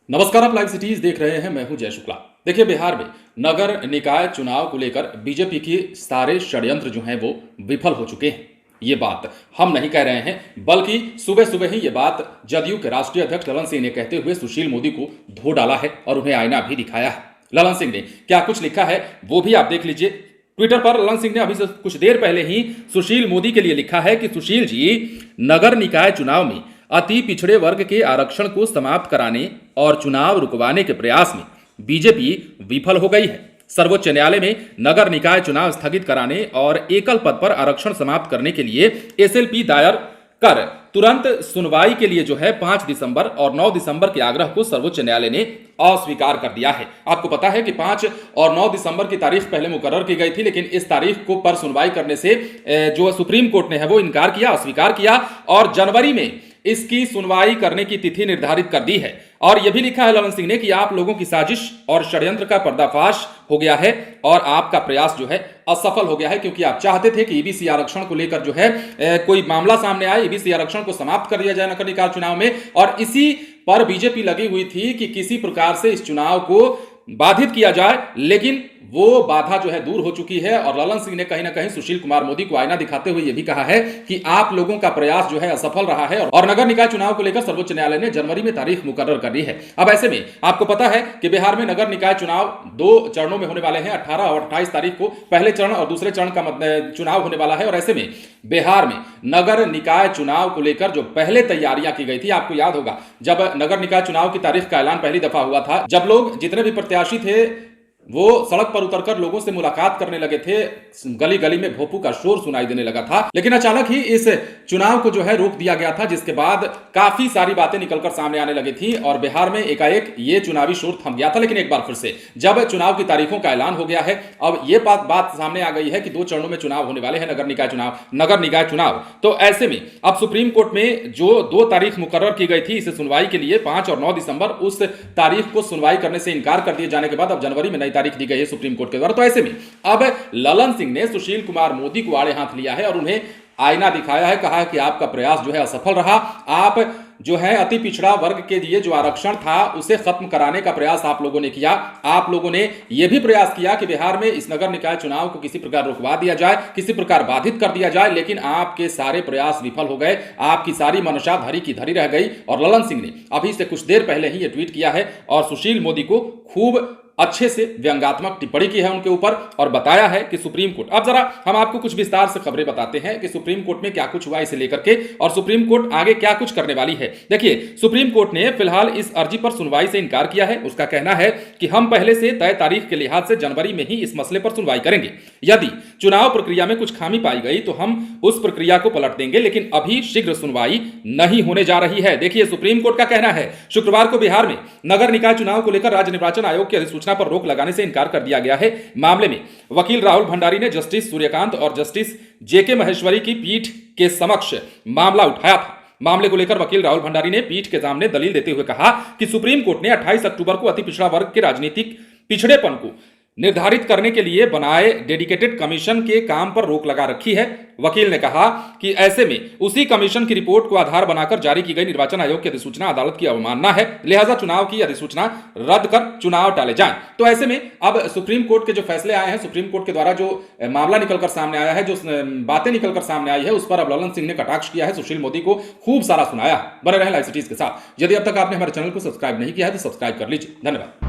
नमस्कार, आप live cities देख रहे हैं। मैं हूं जय शुक्ला। देखिए, बिहार में नगर निकाय चुनाव को लेकर बीजेपी के सारे षड्यंत्र जो हैं वो विफल हो चुके हैं। ये बात हम नहीं कह रहे हैं, बल्कि सुबह सुबह ही ये बात जदयू के राष्ट्रीय अध्यक्ष ललन सिंह ने कहते हुए सुशील मोदी को धो डाला है और उन्हें आईना भी दिखाया है। ललन सिंह ने क्या कुछ लिखा है वो भी आप देख लीजिए। ट्विटर पर ललन सिंह ने अभी से कुछ देर पहले ही सुशील मोदी के लिए लिखा है कि सुशील जी, नगर निकाय चुनाव में अति पिछड़े वर्ग के आरक्षण को समाप्त कराने और चुनाव रुकवाने के प्रयास में बीजेपी विफल हो गई है। सर्वोच्च न्यायालय में नगर निकाय चुनाव स्थगित कराने और एकल पद पर आरक्षण समाप्त करने के लिए एसएलपी दायर कर तुरंत सुनवाई के लिए जो है 5 दिसंबर और 9 दिसंबर के आग्रह को सर्वोच्च न्यायालय ने अस्वीकार कर दिया है। आपको पता है कि 5 और 9 दिसंबर की तारीख पहले मुकर्रर की गई थी, लेकिन इस तारीख को पर सुनवाई करने से जो सुप्रीम कोर्ट ने है वो इनकार किया, अस्वीकार किया और जनवरी में इसकी सुनवाई करने की तिथि निर्धारित कर दी है। और यह भी लिखा है ललन सिंह ने कि आप लोगों की साजिश और षड्यंत्र का पर्दाफाश हो गया है और आपका प्रयास जो है असफल हो गया है, क्योंकि आप चाहते थे कि ईबीसी आरक्षण को लेकर जो है कोई मामला सामने आए, ईबीसी आरक्षण को समाप्त कर दिया जाए नगर निकाय चुनाव में। और इसी पर बीजेपी लगी हुई थी कि किसी प्रकार से इस चुनाव को बाधित किया जाए, लेकिन वो बाधा जो है दूर हो चुकी है। और ललन सिंह ने कहीं ना कहीं सुशील कुमार मोदी को आईना दिखाते हुए यह भी कहा है कि आप लोगों का प्रयास जो है असफल रहा है और नगर निकाय चुनाव को लेकर सर्वोच्च न्यायालय ने जनवरी में तारीख मुकर्रर कर दी है। अब ऐसे में आपको पता है कि बिहार में नगर निकाय चुनाव 2 चरणों में होने वाले हैं। 18 और 28 तारीख को पहले चरण और दूसरे चरण का चुनाव होने वाला है। और ऐसे में बिहार में नगर निकाय चुनाव को लेकर जो पहले तैयारियां की गई थी, आपको याद होगा जब नगर निकाय चुनाव की तारीख का ऐलान पहली दफा हुआ था, जब लोग जितने भी प्रत्याशी थे वो सड़क पर उतरकर लोगों से मुलाकात करने लगे थे, गली गली में भोपू का शोर सुनाई देने लगा था। लेकिन अचानक ही इस चुनाव को जो है रोक दिया गया था, जिसके बाद काफी सारी बातें निकलकर सामने आने लगी थी और बिहार में एकाएक ये चुनावी शोर थम गया था। लेकिन एक बार फिर से जब चुनाव की तारीखों का ऐलान हो गया है, अब ये बात सामने आ गई है कि 2 चरणों में चुनाव होने वाले हैं, नगर निकाय चुनाव। तो ऐसे में अब सुप्रीम कोर्ट में जो 2 तारीख मुकर्रर की गई थी इसे सुनवाई के लिए 5 और 9 दिसंबर, उस तारीख को सुनवाई करने से इनकार कर दिए जाने के बाद अब जनवरी में नई तारीख दी गई है सुप्रीम कोर्ट के द्वारा। तो ऐसे में अब ललन सिंह ने सुशील कुमार मोदी को आड़े हाथ लिया है और उन्हें आईना दिखाया है, कहा है कि आपका प्रयास जो है असफल रहा। आप जो है अति पिछड़ा वर्ग के लिए जो आरक्षण था उसे खत्म कराने का प्रयास आप लोगों ने किया। आप लोगों ने यह भी प्रयास किया कि बिहार में इस नगर निकाय चुनाव को किसी प्रकार रुकवा दिया जाए, किसी प्रकार बाधित कर दिया जाए, लेकिन आपके सारे प्रयास विफल हो गए। आपकी सारी मनशा धरी की धरी रह गई। और ललन सिंह ने अभी से कुछ देर पहले ही यह ट्वीट किया है और सुशील मोदी को खूब अच्छे से व्यंग्यात्मक टिप्पणी की है उनके ऊपर और बताया है कि सुप्रीम कोर्ट, अब जरा हम आपको कुछ विस्तार से खबरें बताते हैं कि सुप्रीम कोर्ट में क्या कुछ हुआ इसे लेकर के और सुप्रीम कोर्ट आगे क्या कुछ करने वाली है। देखिए, सुप्रीम कोर्ट ने फिलहाल इस अर्जी पर सुनवाई से इनकार किया है। उसका कहना है कि हम पहले से तय तारीख के लिहाज से जनवरी में ही इस मसले पर सुनवाई करेंगे। यदि चुनाव प्रक्रिया में कुछ खामी पाई गई तो हम उस प्रक्रिया को पलट देंगे, लेकिन अभी शीघ्र सुनवाई नहीं होने जा रही है। देखिए, सुप्रीम कोर्ट का कहना है शुक्रवार को बिहार में नगर निकाय चुनाव को लेकर राज्य निर्वाचन आयोग की अधिसूचना पर रोक लगाने से इनकार कर दिया गया है। मामले में वकील राहुल भंडारी ने जस्टिस सूर्यकांत और जस्टिस जेके महेश्वरी की पीठ के समक्ष मामला उठाया था। मामले को लेकर वकील राहुल भंडारी ने पीठ के सामने दलील देते हुए कहा कि सुप्रीम कोर्ट ने 28 अक्टूबर को अति पिछड़ा वर्ग के राजनीतिक पिछड़ेपन को निर्धारित करने के लिए बनाए डेडिकेटेड कमीशन के काम पर रोक लगा रखी है। वकील ने कहा कि ऐसे में उसी कमीशन की रिपोर्ट को आधार बनाकर जारी की गई निर्वाचन आयोग की अधिसूचना अदालत की अवमानना है, लिहाजा चुनाव की अधिसूचना रद्द कर चुनाव टाले जाएं। तो ऐसे में अब सुप्रीम कोर्ट के जो फैसले आए हैं, सुप्रीम कोर्ट के द्वारा जो मामला निकलकर सामने आया है, जो बातें निकलकर सामने आई है, उस पर अब ललन सिंह ने कटाक्ष किया है, सुशील मोदी को खूब सारा सुनाया। बने रहें लाइव सिटीज के साथ। यदि अब तक आपने हमारे चैनल को सब्सक्राइब नहीं किया है तो सब्सक्राइब कर लीजिए। धन्यवाद।